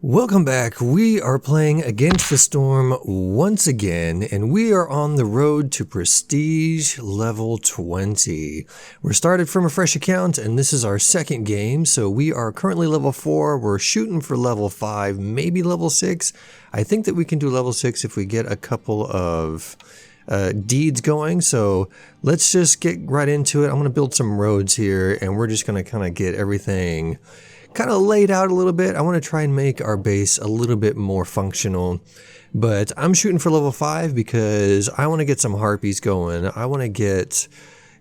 Welcome back. We are playing Against the Storm once again, and we are on the road to Prestige level 20. We're started from a fresh account, and this is our second game, so we are currently level 4. We're shooting for level 5, maybe level 6. I think that we can do level 6 if we get a couple of deeds going, so let's just get right into it. I'm going to build some roads here, and we're just going to kind of get everything kind of laid out a little bit. I want to try and make our base a little bit more functional, but I'm shooting for level 5 because I want to get some harpies going. I want to get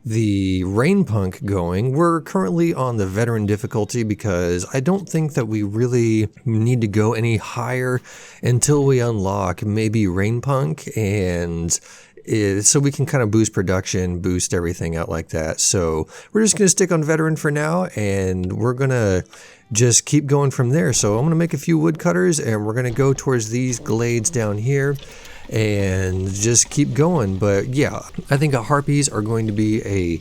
the Rainpunk going. We're currently on the veteran difficulty because I don't think that we really need to go any higher until we unlock maybe Rainpunk, and so we can kind of boost production, boost everything out like that. So we're just going to stick on veteran for now, and we're going to just keep going from there. So I'm going to make a few woodcutters, and we're going to go towards these glades down here and just keep going. But yeah, I think harpies are going to be a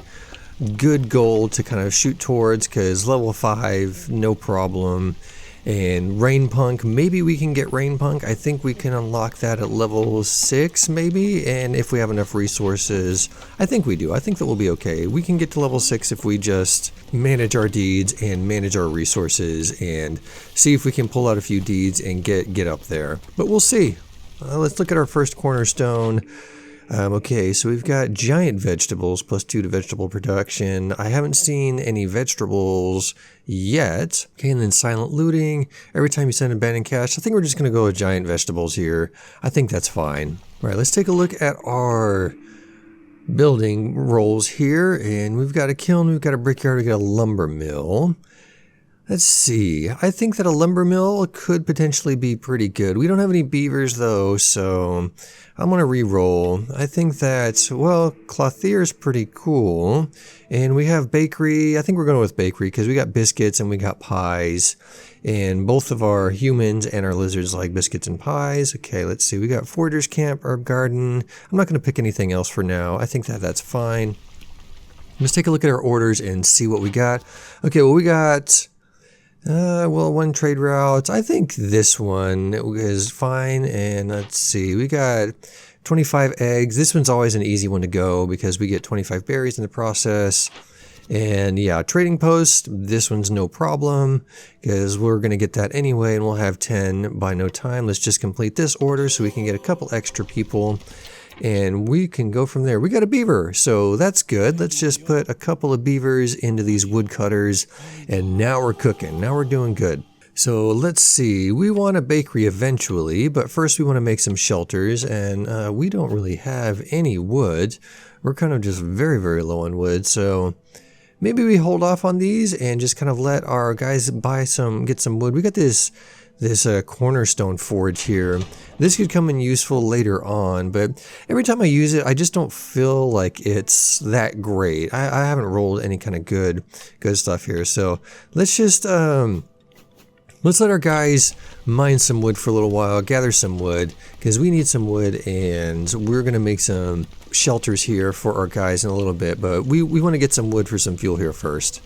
good goal to kind of shoot towards, because level 5, no problem. And Rainpunk, maybe we can get Rainpunk. I think we can unlock that at level 6 maybe, and if we have enough resources, I think we do. I think that we'll be okay. We can get to level 6 if we just manage our deeds and manage our resources and see if we can pull out a few deeds and get up there. But we'll see. Let's look at our first cornerstone. Okay, so we've got giant vegetables, +2 to vegetable production. I haven't seen any vegetables yet. Okay, and then silent looting. Every time you send abandoned cache, I think we're just going to go with giant vegetables here. I think that's fine. All right, let's take a look at our building roles here. And we've got a kiln, we've got a brickyard, we've got a lumber mill. Let's see, I think that a lumber mill could potentially be pretty good. We don't have any beavers though, so I'm going to re-roll. I think that, well, clothier is pretty cool. And we have bakery. I think we're going with bakery because we got biscuits and we got pies. And both of our humans and our lizards like biscuits and pies. Okay, let's see, we got forager's camp, herb garden. I'm not going to pick anything else for now. I think that that's fine. Let's take a look at our orders and see what we got. Okay, well, we got... well, one trade route. I think this one is fine. And let's see, we got 25 eggs. This one's always an easy one to go because we get 25 berries in the process. And yeah, trading post, this one's no problem because we're going to get that anyway, and we'll have 10 by no time. Let's just complete this order so we can get a couple extra people. And we can go from there. We got a beaver, so that's good. Let's just put a couple of beavers into these woodcutters, and now we're cooking. Now we're doing good. So let's see. We want a bakery eventually, but first we want to make some shelters, and we don't really have any wood. We're kind of just very, very low on wood, so maybe we hold off on these and just kind of let our guys get some wood. We got this cornerstone forge here. This could come in useful later on, but every time I use it, I just don't feel like it's that great. I haven't rolled any kind of good stuff here. So let's just let's let our guys mine some wood for a little while, gather some wood, because we need some wood, and we're gonna make some shelters here for our guys in a little bit. But we want to get some wood for some fuel here first.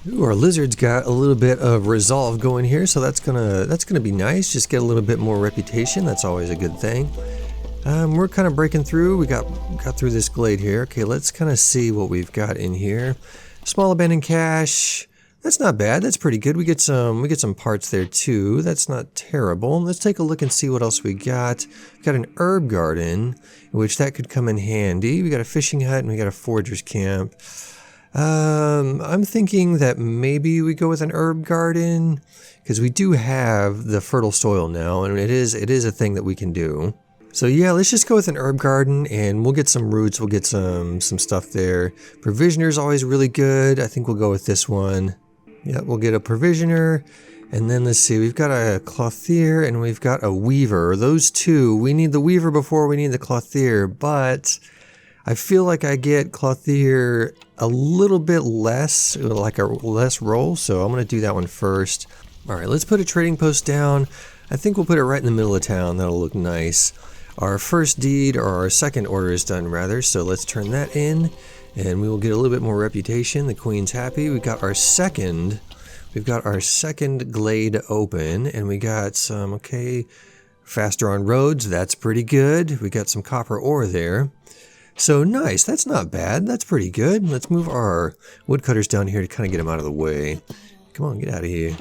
Ooh, our lizard's got a little bit of resolve going here, so that's gonna be nice. Just get a little bit more reputation. That's always a good thing. We're kind of breaking through. We got through this glade here. Okay, let's kind of see what we've got in here. Small abandoned cache. That's not bad. That's pretty good. We get some parts there too. That's not terrible. Let's take a look and see what else we got. We've got an herb garden, which that could come in handy. We got a fishing hut and we got a forager's camp. I'm thinking that maybe we go with an herb garden because we do have the fertile soil now, and it is a thing that we can do. So yeah, let's just go with an herb garden, and we'll get some roots, we'll get some stuff there. Provisioner is always really good. I think we'll go with this one. Yeah, we'll get a provisioner, and then let's see, we've got a clothier and we've got a weaver. Those two, we need the weaver before we need the clothier, but I feel like I get clothier a little bit less, like a less roll, so I'm going to do that one first. All right, let's put a trading post down. I think we'll put it right in the middle of town. That'll look nice. Our first deed, or our second order is done rather, so let's turn that in, and we will get a little bit more reputation. The queen's happy. We got our second We've got our second glade open, and we got some, okay, faster on roads. That's pretty good. We got some copper ore there. So nice. That's not bad. That's pretty good. Let's move our woodcutters down here to kind of get them out of the way. Come on, get out of here.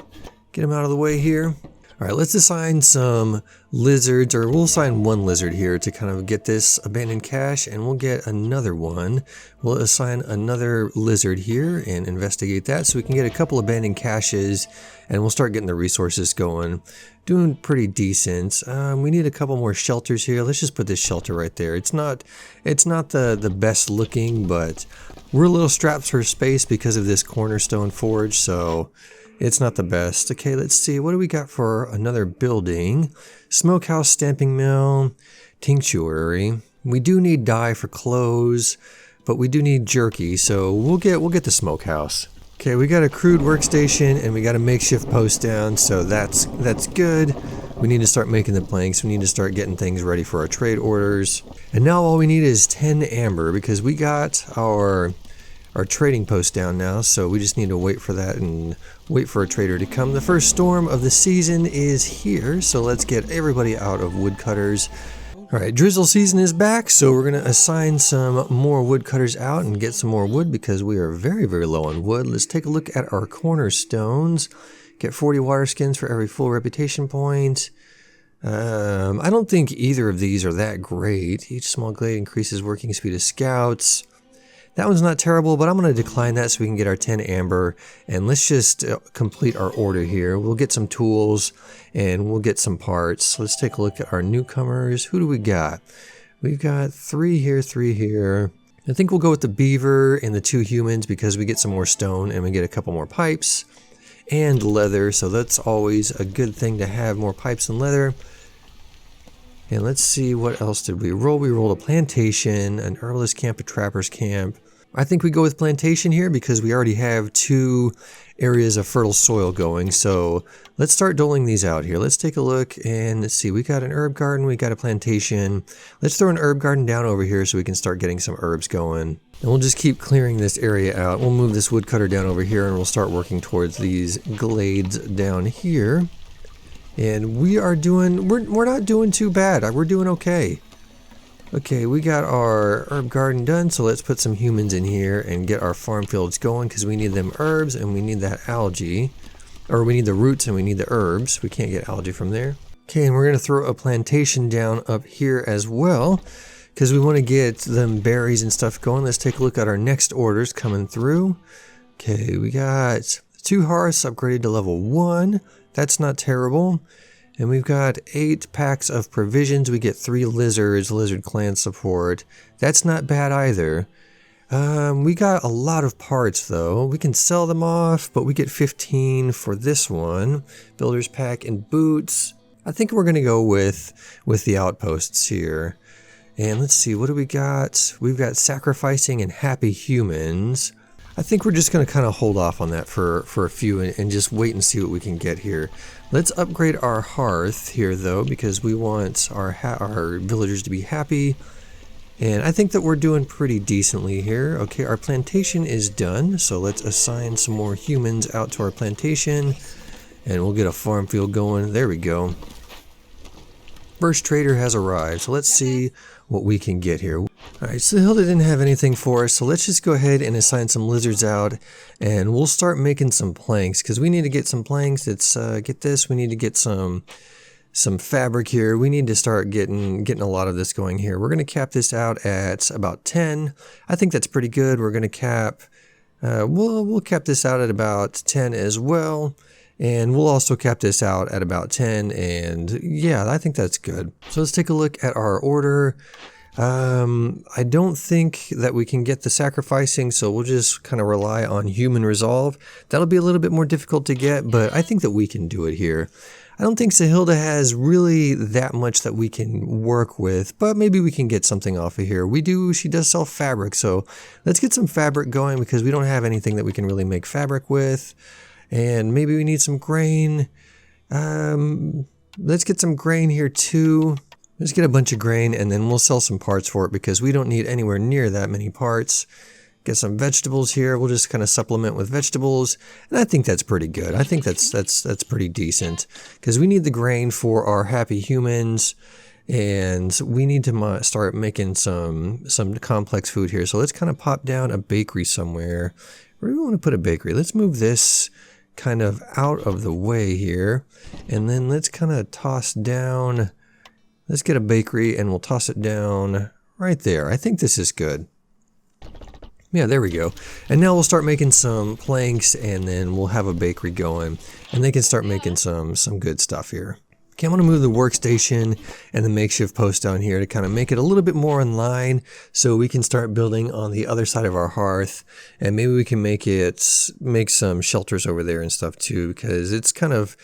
Get them out of the way here. All right, let's assign some lizards, or we'll assign one lizard here to kind of get this abandoned cache, and we'll get another one. We'll assign another lizard here and investigate that so we can get a couple abandoned caches, and we'll start getting the resources going. Doing pretty decent. We need a couple more shelters here. Let's just put this shelter right there. It's not the best looking, but we're a little strapped for space because of this cornerstone forge, so it's not the best. Okay, let's see. What do we got for another building? Smokehouse, stamping mill, tinctuary. We do need dye for clothes, but we do need jerky, so we'll get the smokehouse. Okay, we got a crude workstation and we got a makeshift post down, so that's good. We need to start making the planks. We need to start getting things ready for our trade orders. And now all we need is 10 amber because we got our trading post down now, so we just need to wait for that and wait for a trader to come. The first storm of the season is here, so let's get everybody out of woodcutters. All right, drizzle season is back, so we're going to assign some more woodcutters out and get some more wood because we are very, very low on wood. Let's take a look at our cornerstones. Get 40 water skins for every full reputation point. I don't think either of these are that great. Each small glade increases working speed of scouts. That one's not terrible, but I'm going to decline that so we can get our 10 amber. And let's just complete our order here. We'll get some tools and we'll get some parts. Let's take a look at our newcomers. Who do we got? We've got 3 here, 3 here. I think we'll go with the beaver and the 2 humans because we get some more stone and we get a couple more pipes and leather. So that's always a good thing to have, more pipes and leather. And let's see, what else did we roll? We rolled a plantation, an herbalist camp, a trapper's camp. I think we go with plantation here because we already have 2 areas of fertile soil going. So let's start doling these out here. Let's take a look and let's see. We got an herb garden. We got a plantation. Let's throw an herb garden down over here so we can start getting some herbs going. And we'll just keep clearing this area out. We'll move this woodcutter down over here and we'll start working towards these glades down here. And we're not doing too bad. We're doing okay. Okay, we got our herb garden done, so let's put some humans in here and get our farm fields going because we need them herbs and we need that algae. Or we need the roots and we need the herbs. We can't get algae from there. Okay, and we're going to throw a plantation down up here as well because we want to get them berries and stuff going. Let's take a look at our next orders coming through. Okay, we got 2 hearths upgraded to level 1. That's not terrible. And we've got 8 packs of provisions. We get 3 lizards, lizard clan support. That's not bad either. We got a lot of parts though. We can sell them off, but we get 15 for this one. Builder's pack and boots. I think we're gonna go with the outposts here. And let's see, what do we got? We've got sacrificing and happy humans. I think we're just going to kind of hold off on that for a few and just wait and see what we can get here. Let's upgrade our hearth here though because we want our villagers to be happy. And I think that we're doing pretty decently here. Okay, our plantation is done, so let's assign some more humans out to our plantation and we'll get a farm field going. There we go. First trader has arrived, so let's see what we can get here. Alright, so Hilda didn't have anything for us, so let's just go ahead and assign some lizards out and we'll start making some planks because we need to get some planks. Let's get this. We need to get some fabric here. We need to start getting a lot of this going here. We're going to cap this out at about 10. I think that's pretty good. We're going to cap, we'll cap this out at about 10 as well. And we'll also cap this out at about 10, and yeah, I think that's good. So let's take a look at our order. I don't think that we can get the sacrificing, so we'll just kind of rely on human resolve. That'll be a little bit more difficult to get, but I think that we can do it here. I don't think Sahilda has really that much that we can work with, but maybe we can get something off of here. She does sell fabric, so let's get some fabric going because we don't have anything that we can really make fabric with. And maybe we need some grain. Let's get some grain here too. Let's get a bunch of grain and then we'll sell some parts for it because we don't need anywhere near that many parts. Get some vegetables here. We'll just kind of supplement with vegetables, and I think that's pretty good. I think that's pretty decent because we need the grain for our happy humans, and we need to start making some complex food here. So let's kind of pop down a bakery somewhere. Where do we want to put a bakery? Let's move this kind of out of the way here, and then let's kind of toss down. Let's get a bakery, and we'll toss it down right there. I think this is good. Yeah, there we go. And now we'll start making some planks, and then we'll have a bakery going, and they can start making some good stuff here. Okay, I'm going to move the workstation and the makeshift post down here to kind of make it a little bit more in line so we can start building on the other side of our hearth, and maybe we can make some shelters over there and stuff too, because it's kind of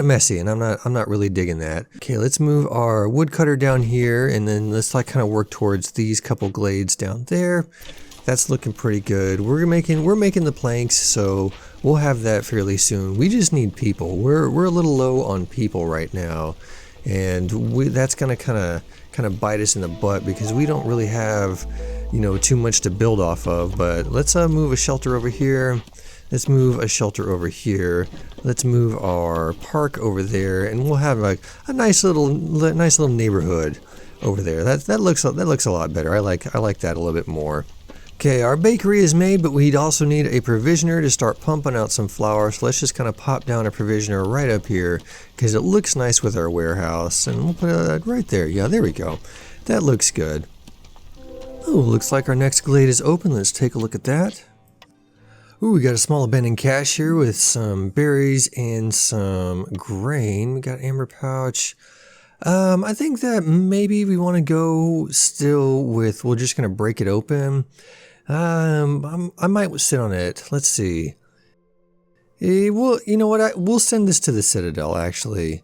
messy, and I'm not really digging that. Okay, let's move our woodcutter down here, and then let's like kind of work towards these couple glades down there. That's looking pretty good. We're making the planks, so we'll have that fairly soon. We just need people. We're a little low on people right now, and that's gonna kind of bite us in the butt because we don't really have, too much to build off of. But let's move a shelter over here. Let's move a shelter over here. Let's move our park over there, and we'll have like a nice little neighborhood over there. That looks a lot better. I like that a little bit more. Okay, our bakery is made, but we'd also need a provisioner to start pumping out some flour. So let's just kind of pop down a provisioner right up here because it looks nice with our warehouse. And we'll put it right there. Yeah, there we go. That looks good. Oh, looks like our next glade is open. Let's take a look at that. Ooh, we got a small abandoned cache here with some berries and some grain. We got amber pouch. I think that maybe we want to go still with, we're just going to break it open. I might sit on it. Let's see. Well, you know what? We'll send this to the Citadel, actually.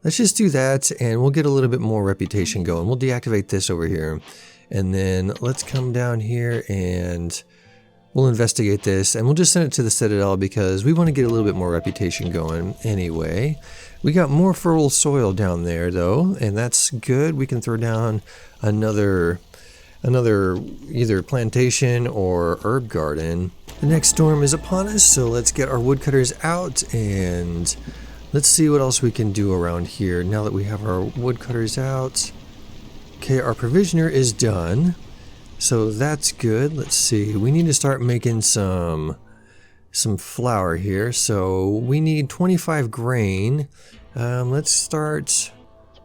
Let's just do that, and we'll get a little bit more reputation going. We'll deactivate this over here. And then let's come down here, and we'll investigate this, and we'll just send it to the Citadel because we want to get a little bit more reputation going anyway. We got more fertile soil down there, though, and that's good. We can throw down another either plantation or herb garden. The next storm is upon us, so let's get our woodcutters out and let's see what else we can do around here now that we have our woodcutters out. Okay, our provisioner is done, so that's good. Let's see, we need to start making some flour here, so we need 25 grain. Let's start.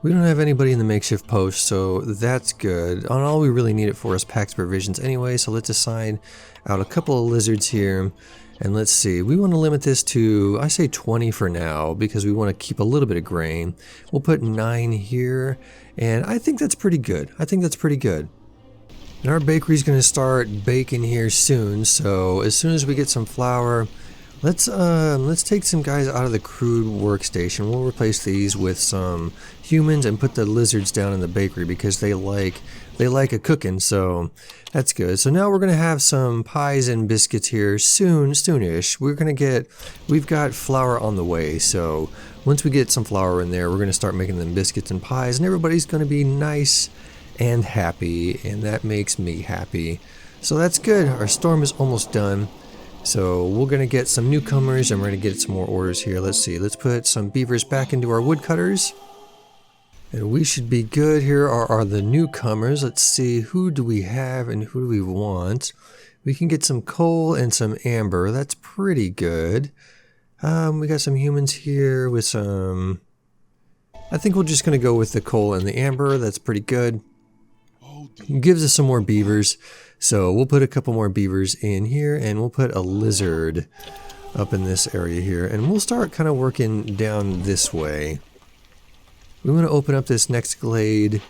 We don't have anybody in the makeshift post, so that's good. And all we really need it for is packed provisions anyway, so let's assign out a couple of lizards here. And let's see, we want to limit this to, I say 20 for now, because we want to keep a little bit of grain. We'll put 9 here, and I think that's pretty good. And our bakery's going to start baking here soon, so as soon as we get some flour, let's take some guys out of the crude workstation. We'll replace these with some humans and put the lizards down in the bakery because they like a cooking, so that's good. So now we're gonna have some pies and biscuits here soonish. We've got flour on the way, so once we get some flour in there, we're gonna start making them biscuits and pies, and everybody's gonna be nice and happy, and that makes me happy. So that's good. Our storm is almost done. So we're going to get some newcomers and we're going to get some more orders here. Let's see. Let's put some beavers back into our woodcutters. And we should be good. Here are the newcomers. Let's see. Who do we have and who do we want? We can get some coal and some amber. That's pretty good. We got some humans here with some... I think we're just going to go with the coal and the amber. That's pretty good. It gives us some more beavers. So we'll put a couple more beavers in here, and we'll put a lizard up in this area here, and we'll start kind of working down this way. We want to open up this next glade,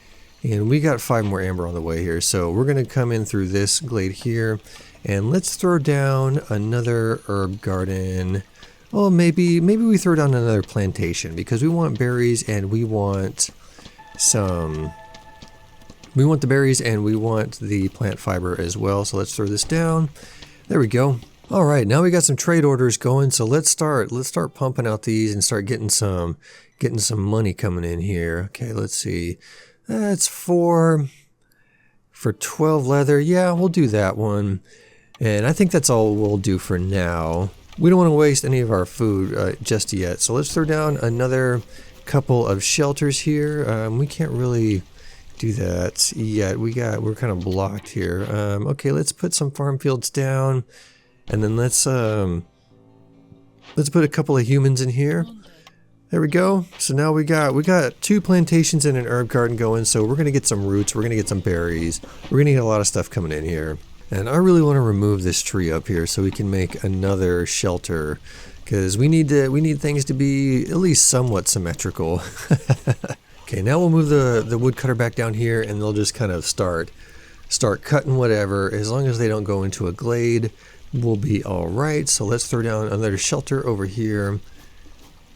and we got 5 more amber on the way here, so we're going to come in through this glade here, and let's throw down another herb garden. Well, maybe we throw down another plantation because we want berries and we want some... We want the berries and we want the plant fiber as well. So let's throw this down. There we go. All right, now we got some trade orders going. So let's start pumping out these and start getting some money coming in here. Okay, let's see. That's 4 For 12 leather, yeah, we'll do that one. And I think that's all we'll do for now. We don't want to waste any of our food just yet. So let's throw down another couple of shelters here. We can't really do that yet. We're kind of blocked here. Okay, let's put some farm fields down. And then let's put a couple of humans in here. There we go. So now we got 2 plantations and an herb garden going. So we're gonna get some roots. We're gonna get some berries. We're gonna get a lot of stuff coming in here. And I really want to remove this tree up here so we can make another shelter, because we need things to be at least somewhat symmetrical. Okay, now we'll move the woodcutter back down here, and they'll just kind of start cutting whatever. As long as they don't go into a glade, we'll be all right. So let's throw down another shelter over here.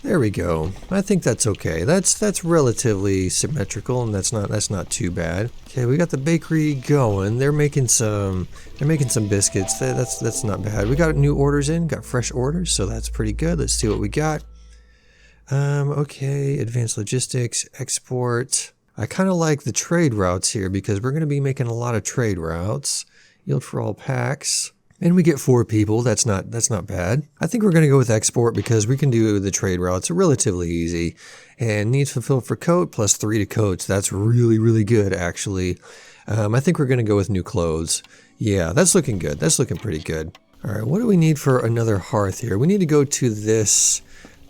There we go. I think that's okay. That's relatively symmetrical, and that's not too bad. Okay, we got the bakery going. They're making some biscuits. That's not bad. We got new orders in, got fresh orders, so that's pretty good. Let's see what we got. Okay, advanced logistics, export. I kind of like the trade routes here because we're going to be making a lot of trade routes. Yield for all packs. And we get 4 people. That's not bad. I think we're going to go with export because we can do the trade routes relatively easy. And needs fulfilled for coat plus 3 to coats. That's really, really good, actually. I think we're going to go with new clothes. Yeah, that's looking good. That's looking pretty good. All right, what do we need for another hearth here? We need to go to this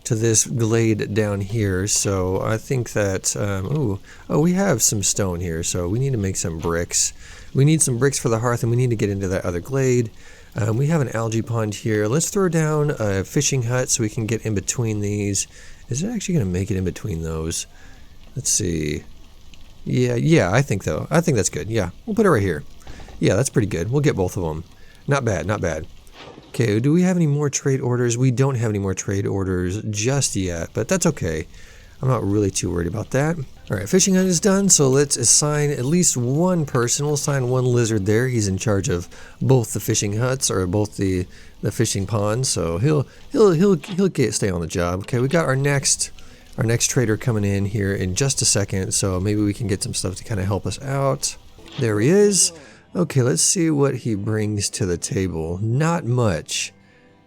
glade down here. So I think that we have some stone here. So we need to make some bricks. We need some bricks for the hearth, and we need to get into that other glade. We have an algae pond here. Let's throw down a fishing hut so we can get in between these. Is it actually going to make it in between those? Let's see. Yeah, I think though. I think that's good. Yeah, we'll put it right here. Yeah, that's pretty good. We'll get both of them. Not bad, not bad. Okay, do we have any more trade orders? We don't have any more trade orders just yet, but that's okay. I'm not really too worried about that. All right, fishing hut is done, so let's assign at least one person. We'll assign one lizard there. He's in charge of both the fishing huts or both the fishing ponds, so he'll stay on the job. Okay, we got our next trader coming in here in just a second, so maybe we can get some stuff to kind of help us out. There he is. Okay, let's see what he brings to the table. Not much.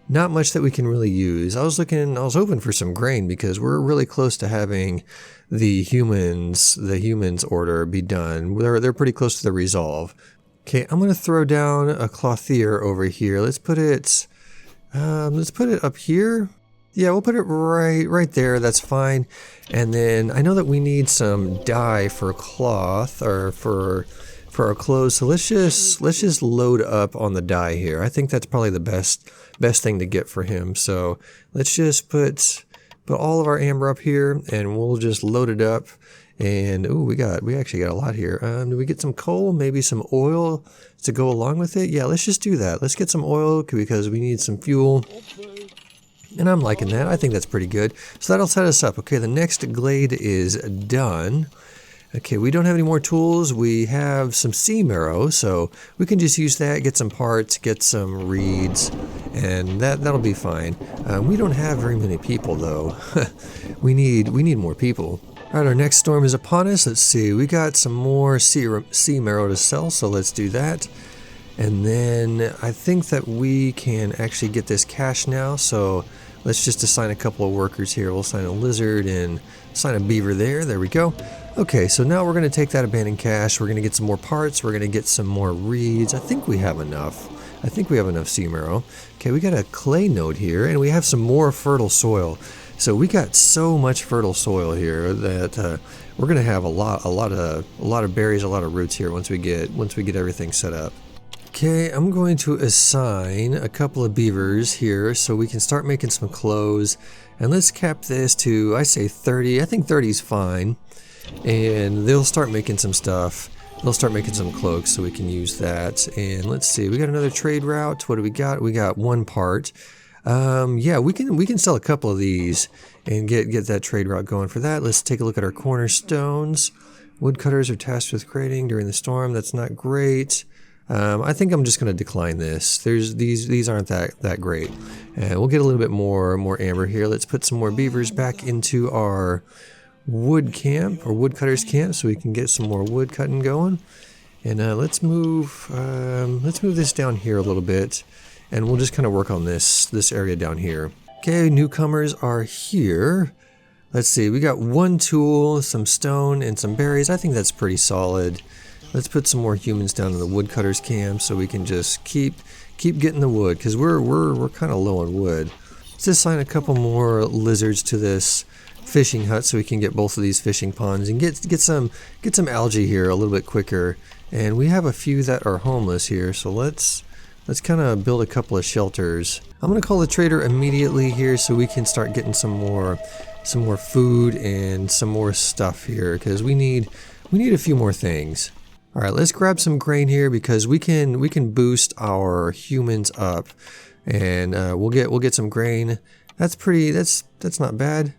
Not much that we can really use. I was hoping for some grain because we're really close to having the humans order be done. They're pretty close to the resolve. Okay, I'm gonna throw down a clothier over here. Let's put it up here. Yeah, we'll put it right there. That's fine. And then I know that we need some dye for cloth or for our clothes. So let's just load up on the dye here. I think that's probably the best thing to get for him. So let's just put all of our amber up here, and we'll just load it up. And we actually got a lot here. Do we get some coal? Maybe some oil to go along with it? Yeah, let's just do that. Let's get some oil because we need some fuel. And I'm liking that. I think that's pretty good. So that'll set us up. Okay, the next glade is done. Okay, we don't have any more tools. We have some sea marrow, so we can just use that, get some parts, get some reeds, and that'll be fine. We don't have very many people though. we need more people. All right, our next storm is upon us. Let's see, we got some more sea marrow to sell, so let's do that. And then I think that we can actually get this cash now, so let's just assign a couple of workers here. We'll assign a lizard and assign a beaver there. There we go. Okay, so now we're going to take that abandoned cache. We're going to get some more parts. We're going to get some more reeds. I think we have enough. I think we have enough sea marrow. Okay, we got a clay node here, and we have some more fertile soil. So we got so much fertile soil here that we're going to have a lot of berries, a lot of roots here once we get everything set up. Okay, I'm going to assign a couple of beavers here so we can start making some clothes. And let's cap this to, I say 30. I think 30 is fine. And they'll start making some stuff. They'll start making some cloaks so we can use that. And let's see, we got another trade route. What do we got? We got one part. Yeah, we can sell a couple of these and get that trade route going for that. Let's take a look at our cornerstones. Woodcutters are tasked with creating during the storm. That's not great. I think I'm just going to decline this. These aren't that great. We'll get a little bit more amber here. Let's put some more beavers back into our wood camp or woodcutters camp so we can get some more wood cutting going. And let's move this down here a little bit, and we'll just kind of work on this area down here. Okay, newcomers are here. Let's see, we got one tool, some stone, and some berries. I think that's pretty solid. Let's put some more humans down in the woodcutters camp so we can just keep getting the wood, because we're kind of low on wood. Let's assign a couple more lizards to this fishing hut so we can get both of these fishing ponds and get some algae here a little bit quicker. And we have a few that are homeless here, so let's kind of build a couple of shelters. I'm gonna call the trader immediately here so we can start getting some more food and some more stuff here, because we need a few more things. All right, let's grab some grain here because we can boost our humans up, and we'll get some grain. That's not bad.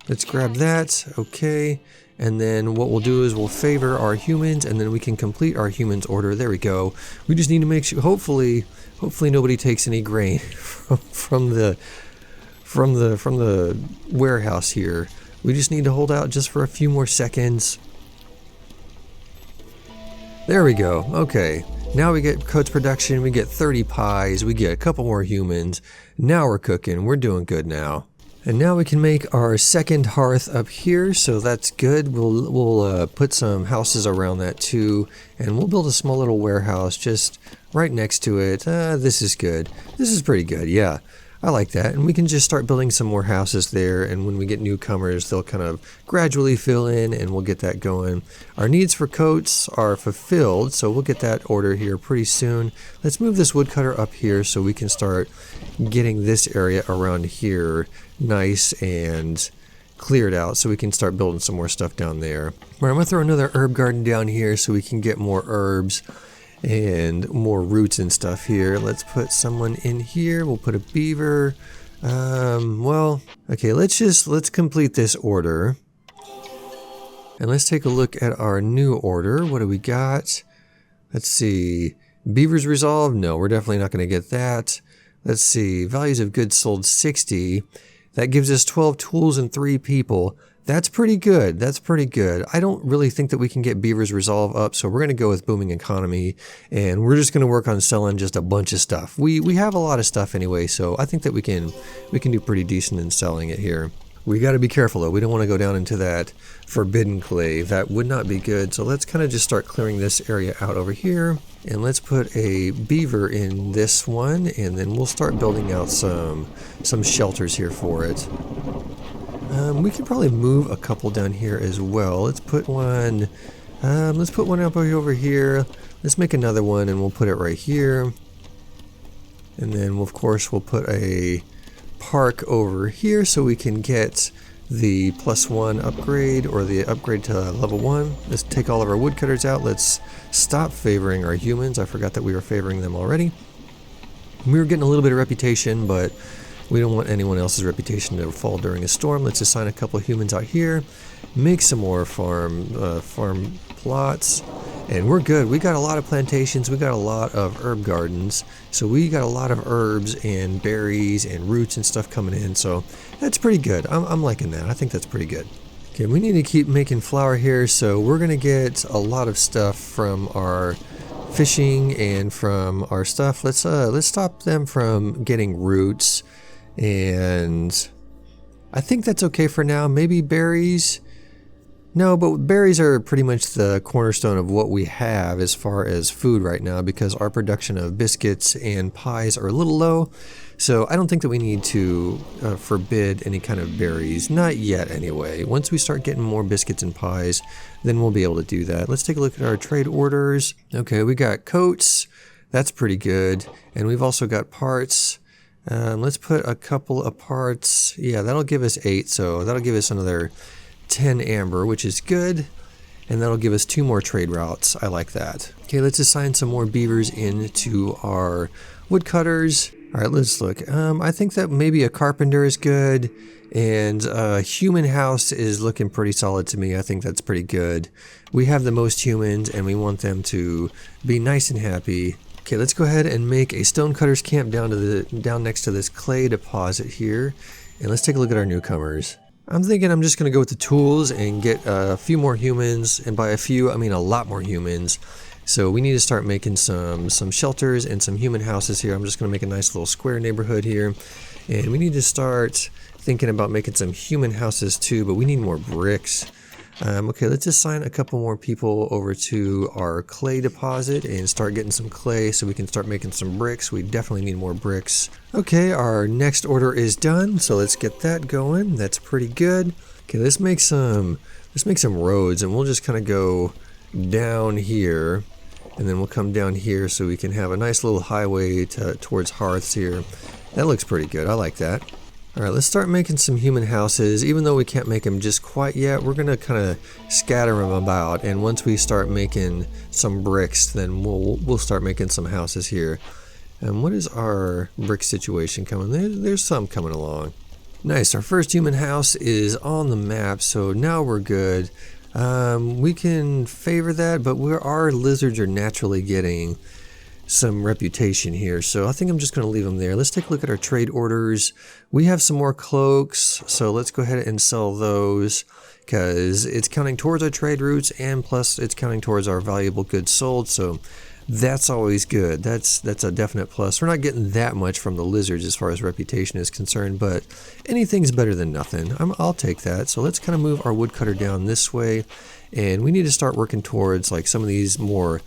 Let's grab that. Okay. And then what we'll do is we'll favor our humans, and then we can complete our humans order. There we go. We just need to make sure, hopefully nobody takes any grain from the warehouse here. We just need to hold out just for a few more seconds. There we go. Okay. Now we get coats production, we get 30 pies, we get a couple more humans. Now we're cooking. We're doing good now. And now we can make our second hearth up here, so that's good. We'll put some houses around that too, and we'll build a small little warehouse just right next to it. This is good. This is pretty good, yeah. I like that. And we can just start building some more houses there, and when we get newcomers, they'll kind of gradually fill in, and we'll get that going. Our needs for coats are fulfilled, so we'll get that order here pretty soon. Let's move this woodcutter up here so we can start getting this area around here nice and cleared out so we can start building some more stuff down there. All right, I'm going to throw another herb garden down here so we can get more herbs and more roots and stuff here. Let's put someone in here. We'll put a beaver. Well, okay, let's complete this order. And let's take a look at our new order. What do we got? Let's see. Beavers resolved? No, we're definitely not going to get that. Let's see. Values of goods sold 60. That gives us 12 tools and 3 people. That's pretty good. That's pretty good. I don't really think that we can get Beaver's Resolve up, so we're going to go with Booming Economy, and we're just going to work on selling just a bunch of stuff. We have a lot of stuff anyway, so I think that we can do pretty decent in selling it here. We got to be careful though. We don't want to go down into that forbidden clay. That would not be good. So let's kind of just start clearing this area out over here, and let's put a beaver in this one, and then we'll start building out some shelters here for it. We could probably move a couple down here as well. Let's put one up over here. Let's make another one, and we'll put it right here. And then of course we'll put a park over here so we can get the +1 upgrade, or the upgrade to level 1. Let's take all of our woodcutters out. Let's stop favoring our humans. I forgot that we were favoring them already. We were getting a little bit of reputation, but we don't want anyone else's reputation to fall during a storm. Let's assign a couple of humans out here, make some more farm plots, and we're good. We got a lot of plantations, we got a lot of herb gardens, so we got a lot of herbs and berries and roots and stuff coming in, so that's pretty good. I'm liking that. I think that's pretty good. Okay, we need to keep making flour here, so we're gonna get a lot of stuff from our fishing and from our stuff. Let's stop them from getting roots. And I think that's okay for now. Maybe berries. No, but berries are pretty much the cornerstone of what we have as far as food right now, because our production of biscuits and pies are a little low. So I don't think that we need to forbid any kind of berries. Not yet anyway. Once we start getting more biscuits and pies, then we'll be able to do that. Let's take a look at our trade orders. Okay, we got coats. That's pretty good. And we've also got parts. Let's put a couple of parts. Yeah, that'll give us 8, so that'll give us another 10 amber, which is good, and that'll give us 2 more trade routes. I like that. Okay, let's assign some more beavers into our woodcutters. All right, let's look. I think that maybe a carpenter is good, and a human house is looking pretty solid to me. I think that's pretty good. We have the most humans, and we want them to be nice and happy. Okay, let's go ahead and make a stonecutter's camp down next to this clay deposit here, and let's take a look at our newcomers. I'm thinking I'm just going to go with the tools and get a few more humans, and by a few I mean a lot more humans. So we need to start making some shelters and some human houses here. I'm just going to make a nice little square neighborhood here, and we need to start thinking about making some human houses too, but we need more bricks. Okay, let's assign a couple more people over to our clay deposit and start getting some clay so we can start making some bricks. We definitely need more bricks. Okay, our next order is done, so let's get that going. That's pretty good. Okay, let's make some roads, and we'll just kind of go down here, and then we'll come down here so we can have a nice little highway towards hearths here. That looks pretty good. I like that. Alright, let's start making some human houses. Even though we can't make them just quite yet, we're going to kind of scatter them about, and once we start making some bricks, then we'll start making some houses here. And what is our brick situation coming? There's some coming along. Nice, our first human house is on the map, so now we're good. We can favor that, but our lizards are naturally getting some reputation here, so I think I'm just going to leave them there. Let's take a look at our trade orders. We have some more cloaks, so let's go ahead and sell those because it's counting towards our trade routes, and plus it's counting towards our valuable goods sold, so that's always good. That's a definite plus. We're not getting that much from the lizards as far as reputation is concerned, but anything's better than nothing. I'll take that. So let's kind of move our woodcutter down this way, and we need to start working towards like some of these more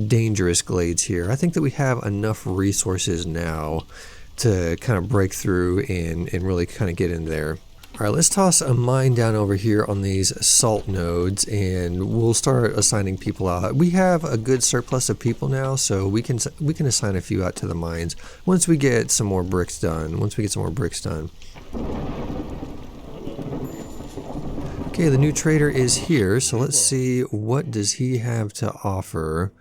dangerous glades here. I think that we have enough resources now to kind of break through and really kind of get in there. Alright, let's toss a mine down over here on these salt nodes, and we'll start assigning people out. We have a good surplus of people now, so we can assign a few out to the mines once we get some more bricks done. Okay, the new trader is here, so let's see what does he have to offer.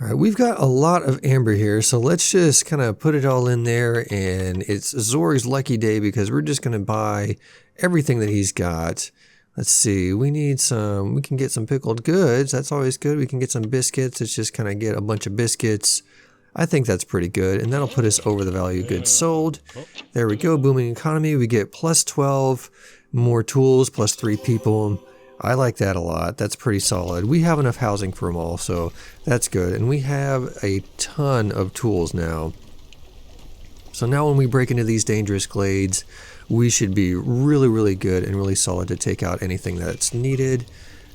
Alright, we've got a lot of amber here, so let's just kind of put it all in there, and it's Zori's lucky day because we're just going to buy everything that he's got. Let's see, we can get some pickled goods. That's always good. We can get some biscuits. Let's just kind of get a bunch of biscuits. I think that's pretty good, and that'll put us over the value of goods sold. There we go, booming economy. We get plus 12 more tools, plus 3 people. I like that a lot. That's pretty solid. We have enough housing for them all, so that's good. And we have a ton of tools now. So now when we break into these dangerous glades, we should be really, really good and really solid to take out anything that's needed.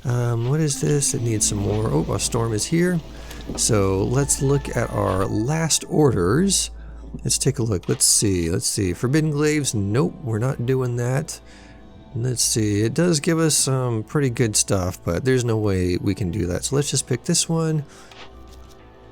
What is this? It needs some more. Oh, a storm is here. So let's look at our last orders. Let's take a look. Let's see. Forbidden glaives. Nope, we're not doing that. Let's see. It does give us some pretty good stuff, but there's no way we can do that. So let's just pick this one.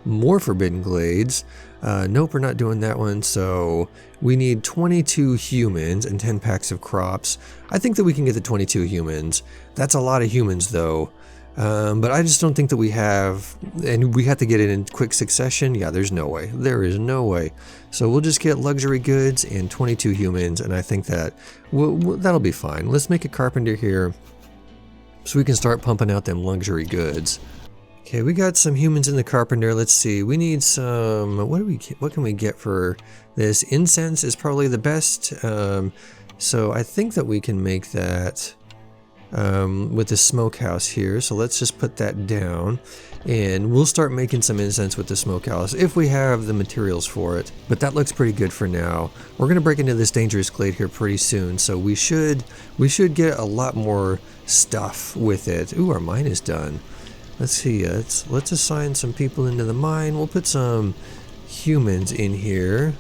More forbidden glades. Nope, we're not doing that one. So we need 22 humans and 10 packs of crops. I think that we can get the 22 humans. That's a lot of humans though. But I just don't think that we have, and we have to get it in quick succession. Yeah, there's no way. There is no way. So we'll just get luxury goods and 22 humans, and I think that that'll be fine. Let's make a carpenter here so we can start pumping out them luxury goods. Okay, we got some humans in the carpenter. Let's see. We need some. What can we get for this? Incense is probably the best. So I think that we can make that with the smokehouse here. So let's just put that down, and we'll start making some incense with the smokehouse if we have the materials for it. But that looks pretty good for now. We're gonna break into this dangerous glade here pretty soon, so we should get a lot more stuff with it. Ooh, our mine is done. Let's see, let's assign some people into the mine. We'll put some humans in here,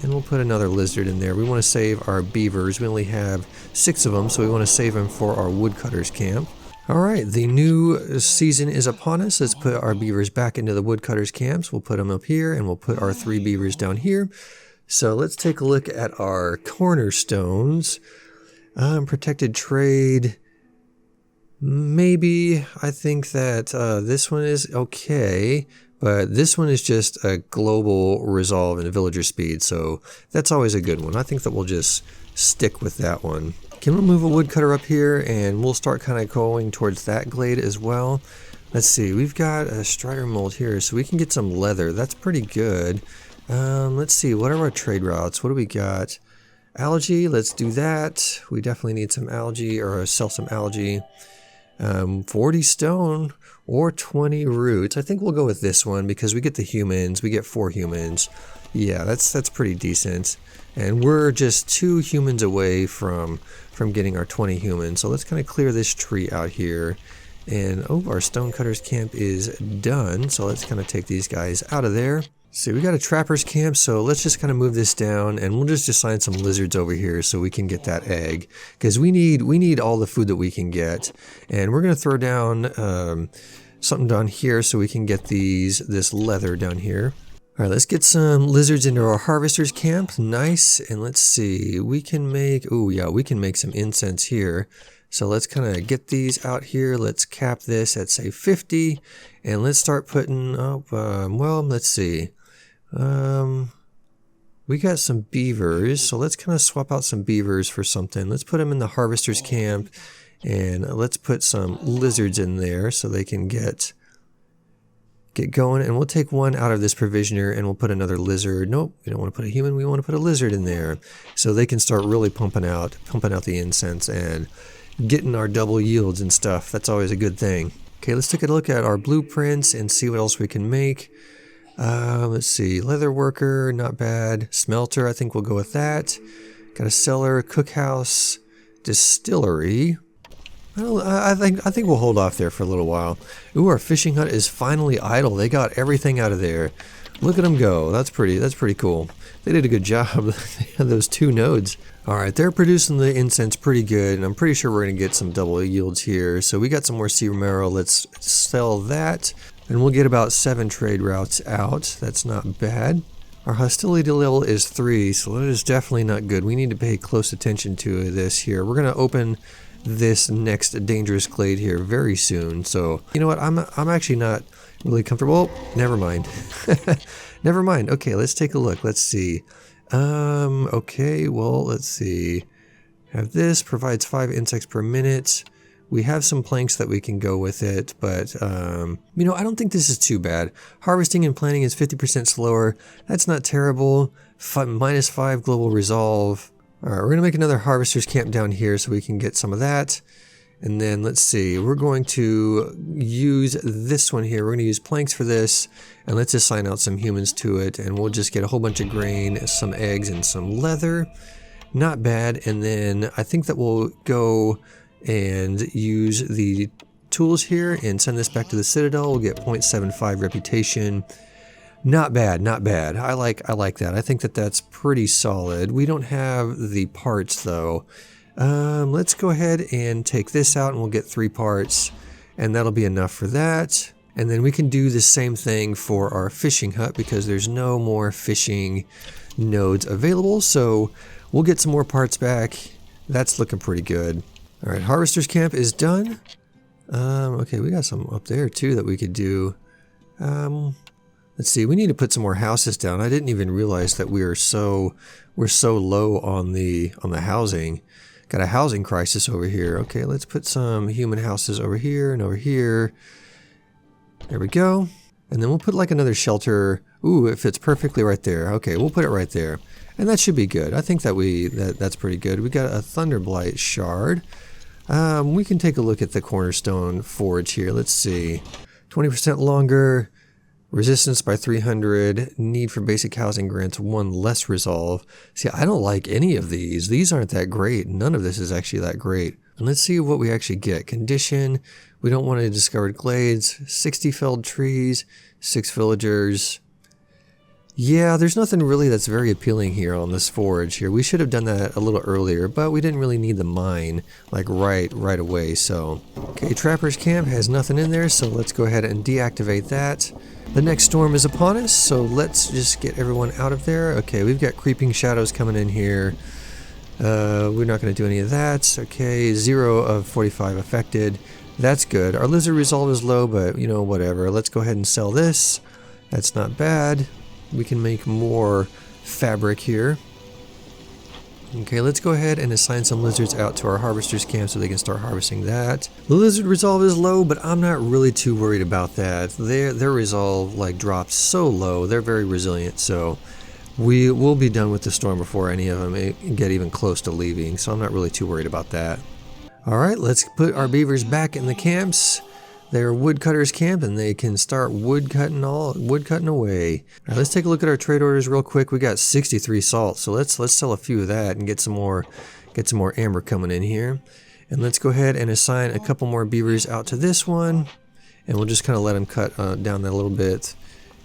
and we'll put another lizard in there. We want to save our beavers. We only have 6 of them, so we want to save them for our woodcutters camp. Alright, the new season is upon us. Let's put our beavers back into the woodcutters camps. We'll put them up here, and we'll put our 3 beavers down here. So let's take a look at our cornerstones. Protected trade. Maybe. I think that this one is okay, but this one is just a global resolve and villager speed, so that's always a good one. I think that we'll just stick with that one. Can we move a woodcutter up here, and we'll start kind of going towards that glade as well. Let's see, we've got a strider mold here, so we can get some leather. That's pretty good. Let's see, what are our trade routes? What do we got? Algae, let's do that. We definitely need some algae, or sell some algae. 40 stone or 20 roots. I think we'll go with this one because we get the humans. We get 4 humans. Yeah, that's pretty decent. And we're just 2 humans away from getting our 20 humans. So let's kind of clear this tree out here. And oh, our stonecutters camp is done. So let's kind of take these guys out of there. See, we got a trapper's camp, so let's just kind of move this down, and we'll just assign some lizards over here so we can get that egg, because we need all the food that we can get. And we're gonna throw down something down here so we can get this leather down here. All right, let's get some lizards into our harvester's camp. Nice. And let's see, we can make, oh yeah, we can make some incense here. So let's kind of get these out here. Let's cap this at say 50, and let's start putting well, let's see. We got some beavers, so let's kind of swap out some beavers for something. Let's put them in the harvester's camp, and let's put some lizards in there so they can get going. And we'll take one out of this provisioner, and we'll put another lizard. Nope, we don't want to put a human. We want to put a lizard in there, so they can start really pumping out the incense and getting our double yields and stuff. That's always a good thing. Okay, let's take a look at our blueprints and see what else we can make. Let's see, leather worker, not bad. Smelter, I think we'll go with that. Got a cellar, cookhouse, distillery. I think we'll hold off there for a little while. Ooh, our fishing hut is finally idle. They got everything out of there. Look at them go. That's pretty cool. They did a good job. They had those 2 nodes. All right, they're producing the incense pretty good, and I'm pretty sure we're gonna get some double yields here. So we got some more sea marrow. Let's sell that. And we'll get about 7 trade routes out. That's not bad. Our hostility level is 3, so that is definitely not good. We need to pay close attention to this here. We're going to open this next dangerous glade here very soon. So, you know what? I'm actually not really comfortable. Never mind. Never mind. Okay, let's take a look. Let's see. Okay, well, let's see. Have this, provides 5 insects per minute. We have some planks that we can go with it, but, you know, I don't think this is too bad. Harvesting and planting is 50% slower. That's not terrible. -5 global resolve. All right, we're going to make another harvester's camp down here so we can get some of that. And then let's see, we're going to use this one here. We're going to use planks for this, and let's assign out some humans to it, and we'll just get a whole bunch of grain, some eggs, and some leather. Not bad. And then I think that we'll go and use the tools here and send this back to the Citadel. We'll get 0.75 reputation. Not bad, not bad. I like that. I think that that's pretty solid. We don't have the parts though. Let's go ahead and take this out, and we'll get 3 parts, and that'll be enough for that. And then we can do the same thing for our fishing hut because there's no more fishing nodes available. So we'll get some more parts back. That's looking pretty good. All right, harvester's camp is done. Okay, we got some up there too that we could do. Let's see, we need to put some more houses down. I didn't even realize that we're so low on the housing. Got a housing crisis over here. Okay, let's put some human houses over here and over here. There we go. And then we'll put like another shelter. Ooh, it fits perfectly right there. Okay, we'll put it right there. And that should be good. I think that that's pretty good. We got a Thunderblight shard. We can take a look at the cornerstone forge here. Let's see. 20% longer. Resistance by 300. Need for basic housing grants 1 less resolve. See, I don't like any of these. These aren't that great. None of this is actually that great. And let's see what we actually get. Condition. We don't want any discovered glades. 60 felled trees. 6 villagers. Yeah, there's nothing really that's very appealing here on this forge here. We should have done that a little earlier, but we didn't really need the mine like right away. So, okay, Trapper's Camp has nothing in there, so let's go ahead and deactivate that. The next storm is upon us, so let's just get everyone out of there. Okay, we've got creeping shadows coming in here. We're not going to do any of that. Okay, 0 of 45 affected. That's good. Our lizard resolve is low, but you know, whatever. Let's go ahead and sell this. That's not bad. We can make more fabric here. Okay, let's go ahead and assign some lizards out to our harvester's camp so they can start harvesting that. The lizard resolve is low, but I'm not really too worried about that. Their resolve like drops so low. They're very resilient, so we will be done with the storm before any of them get even close to leaving, so I'm not really too worried about that. All right, let's put our beavers back in the camps. They're woodcutters camp, and they can start wood cutting away. All right, let's take a look at our trade orders real quick. We got 63 salt, so let's sell a few of that and get some more amber coming in here. And let's go ahead and assign a couple more beavers out to this one, and we'll just kind of let them cut down that a little bit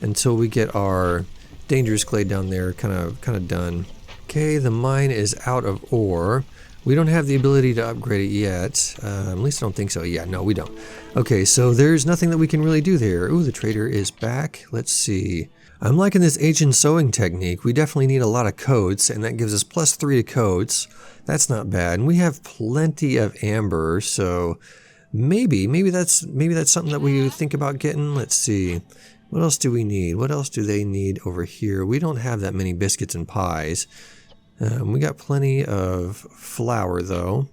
until we get our dangerous glade down there kind of done. Okay, the mine is out of ore. We don't have the ability to upgrade it yet. At least I don't think so. Yeah, no, we don't. Okay, so there's nothing that we can really do there. Ooh, the trader is back. Let's see. I'm liking this ancient sewing technique. We definitely need a lot of coats, and that gives us +3 to coats. That's not bad. And we have plenty of amber, so maybe that's something that we think about getting. Let's see. What else do we need? What else do they need over here? We don't have that many biscuits and pies. We got plenty of flour, though.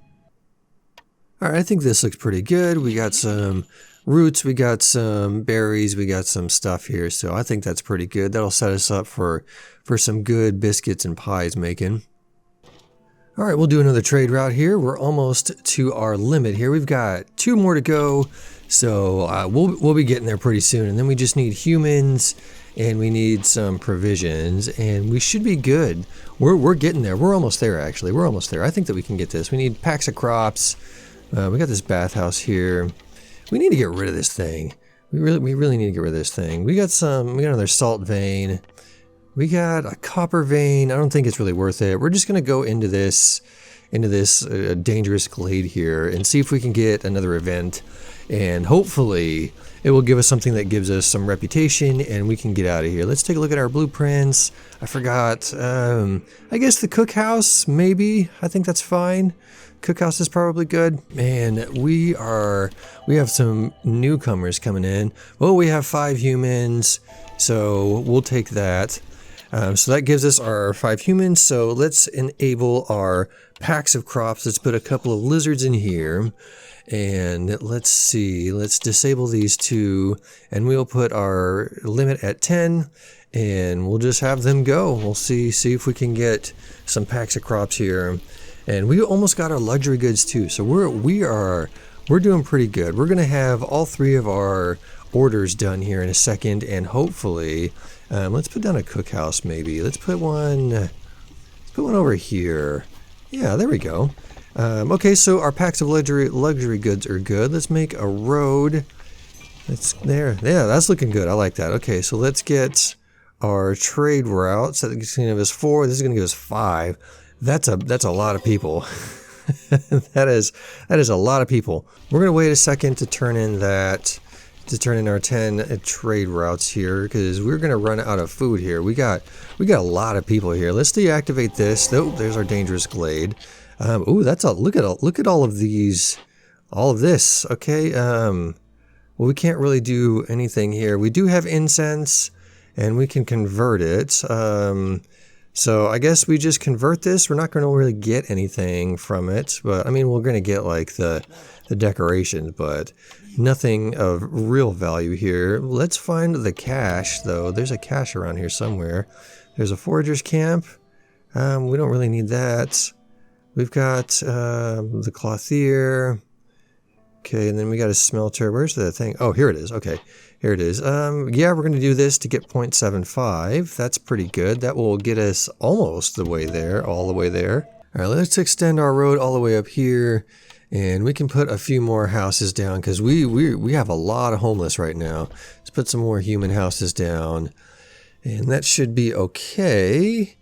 All right, I think this looks pretty good. We got some roots, we got some berries, we got some stuff here. So I think that's pretty good. That'll set us up for some good biscuits and pies making. All right, we'll do another trade route here. We're almost to our limit here. We've got 2 more to go. So we'll be getting there pretty soon, and then we just need humans, and we need some provisions, and we should be good. We're getting there. We're almost there, actually. We're almost there. I think that we can get this. We need packs of crops. We got this bathhouse here. We need to get rid of this thing. We really need to get rid of this thing. We got another salt vein. We got a copper vein. I don't think it's really worth it. We're just gonna go into this dangerous glade here and see if we can get another event. And hopefully it will give us something that gives us some reputation and we can get out of here. Let's take a look at our blueprints. I forgot, I guess the cookhouse, maybe. I think that's fine. Cookhouse is probably good. Man, we have some newcomers coming in. Well, we have 5 humans, so we'll take that. So that gives us our 5 humans. So let's enable our packs of crops. Let's put a couple of lizards in here. And let's see, let's disable these 2, and we'll put our limit at 10, and we'll just have them go. We'll see if we can get some packs of crops here. And we almost got our luxury goods too, so we're doing pretty good. We're gonna have all 3 of our orders done here in a second, and hopefully, let's put down a cookhouse maybe. Let's put one over here. Yeah, there we go. Okay, so our packs of luxury goods are good. Let's make a road. That's there. Yeah, that's looking good. I like that. Okay, so let's get our trade routes. That's going to give us 4. This is going to give us 5. That's a lot of people. that is a lot of people. We're going to wait a second to turn in our 10 trade routes here, because we're going to run out of food here. We got a lot of people here. Let's deactivate this. Oh, there's our dangerous glade. Ooh, look at all of these, all of this. Okay. Well, we can't really do anything here. We do have incense, and we can convert it. So I guess we just convert this. We're not going to really get anything from it, but I mean, we're going to get like the decorations, but nothing of real value here. Let's find the cache, though. There's a cache around here somewhere. There's a forager's camp. We don't really need that. We've got the clothier. Okay, and then we got a smelter. Where's the thing? Oh, here it is. Okay, here it is. Yeah, we're going to do this to get 0.75. That's pretty good. That will get us almost the way there, all the way there. All right, let's extend our road all the way up here, and we can put a few more houses down, because we have a lot of homeless right now. Let's put some more human houses down, and that should be okay.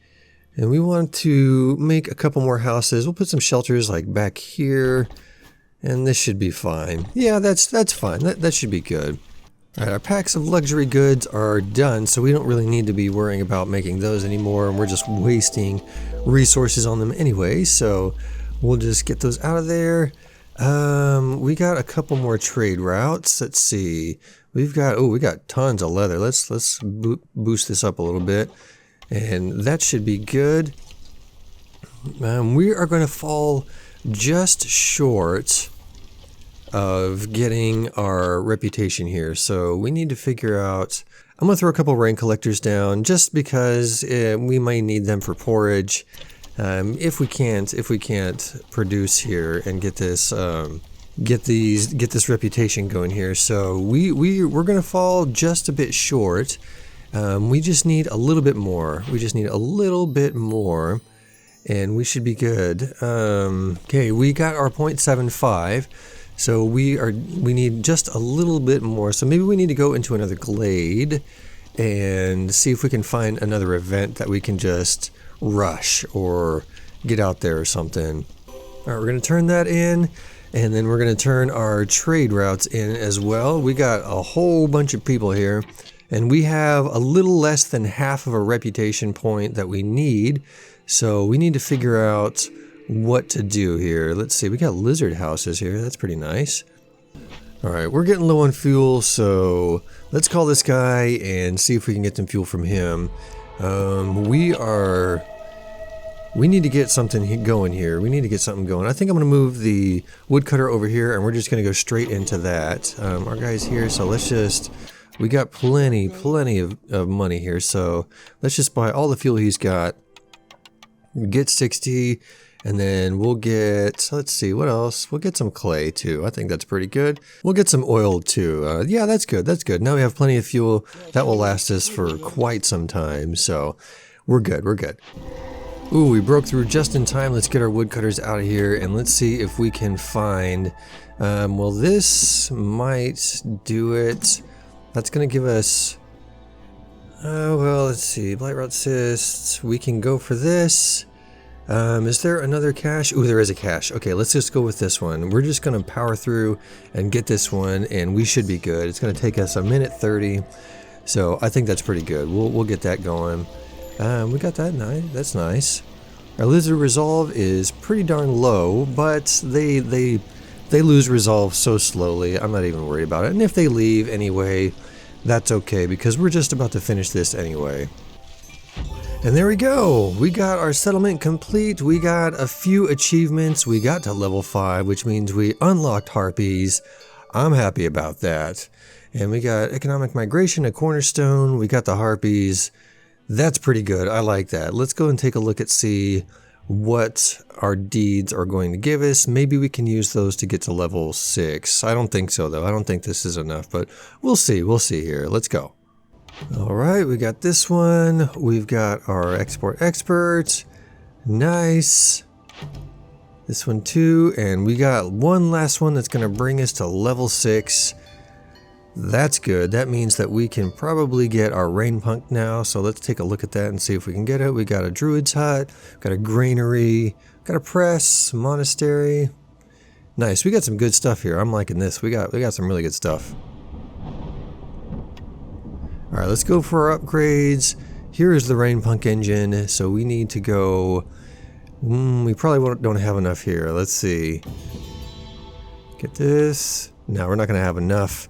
And we want to make a couple more houses. We'll put some shelters like back here, and this should be fine. Yeah, that's fine. That should be good. All right, our packs of luxury goods are done, so we don't really need to be worrying about making those anymore, and we're just wasting resources on them anyway, so we'll just get those out of there. We got a couple more trade routes. Let's see. We got tons of leather. Let's boost this up a little bit. And that should be good. We are going to fall just short of getting our reputation here. So we need to figure out, I'm gonna throw a couple rain collectors down just because we might need them for forage. If we can't produce here and get this get this reputation going here, so we're gonna fall just a bit short. We just need a little bit more. And we should be good. Okay, we got our 0.75, so we need just a little bit more. So maybe we need to go into another glade and see if we can find another event that we can just rush or get out there or something. All right, we're gonna turn that in, and then we're gonna turn our trade routes in as well. We got a whole bunch of people here, and we have a little less than half of a reputation point that we need. So we need to figure out what to do here. Let's see, we got lizard houses here. That's pretty nice. All right, we're getting low on fuel, so let's call this guy and see if we can get some fuel from him. We need to get something going here. We need to get something going. I think I'm gonna move the woodcutter over here, and we're just gonna go straight into that. Our guy's here, so let's just, we got plenty of money here, so let's just buy all the fuel he's got. Get 60, and then we'll get, let's see, what else? We'll get some clay too. I think that's pretty good. We'll get some oil too. Yeah, that's good. That's good. Now we have plenty of fuel. That will last us for quite some time, so we're good. We're good. Ooh, we broke through just in time. Let's get our woodcutters out of here, and let's see if we can find, well, this might do it. That's going to give us, well, let's see, blight rot cysts. We can go for this. Is there another cache? Ooh, there is a cache. Okay, let's just go with this one. We're just going to power through and get this one, and we should be good. It's going to take us a minute 30, so I think that's pretty good. We'll get that going. We got that. Nice. That's nice. Our lizard resolve is pretty darn low, but they lose resolve so slowly. I'm not even worried about it. And if they leave anyway, that's okay, because we're just about to finish this anyway. And there we go. We got our settlement complete. We got a few achievements. We got to level 5, which means we unlocked harpies. I'm happy about that. And we got economic migration, a cornerstone. We got the harpies. That's pretty good. I like that. Let's go and take a look at see what our deeds are going to give us. Maybe we can use those to get to level 6. I don't think so, though. I don't think this is enough, but we'll see. We'll see here. Let's go. All right, we got this one. We've got our export expert. Nice. This one too. And we got one last one that's going to bring us to level 6. That's good. That means that we can probably get our Rainpunk now. So let's take a look at that and see if we can get it. We got a druid's hut, got a granary, got a press, monastery. Nice. We got some good stuff here. I'm liking this. We got some really good stuff. All right, let's go for our upgrades. Here is the Rainpunk engine. So we need to go. We probably don't have enough here. Let's see. Get this. No, we're not going to have enough.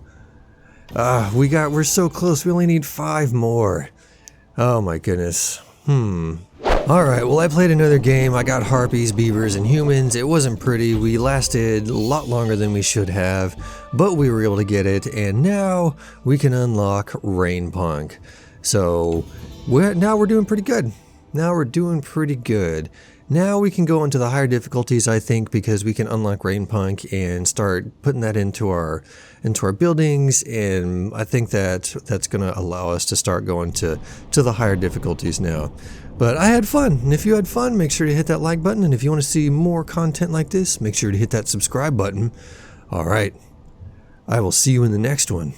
We're so close. We only need 5 more. Oh my goodness. Alright, well, I played another game. I got harpies, beavers, and humans. It wasn't pretty. We lasted a lot longer than we should have, but we were able to get it, and now we can unlock Rainpunk. So, now we're doing pretty good. Now we can go into the higher difficulties, I think, because we can unlock Rainpunk and start putting that into our buildings, and I think that's going to allow us to start going to the higher difficulties now. But I had fun, and if you had fun, make sure to hit that like button, and if you want to see more content like this, make sure to hit that subscribe button. All right, I will see you in the next one.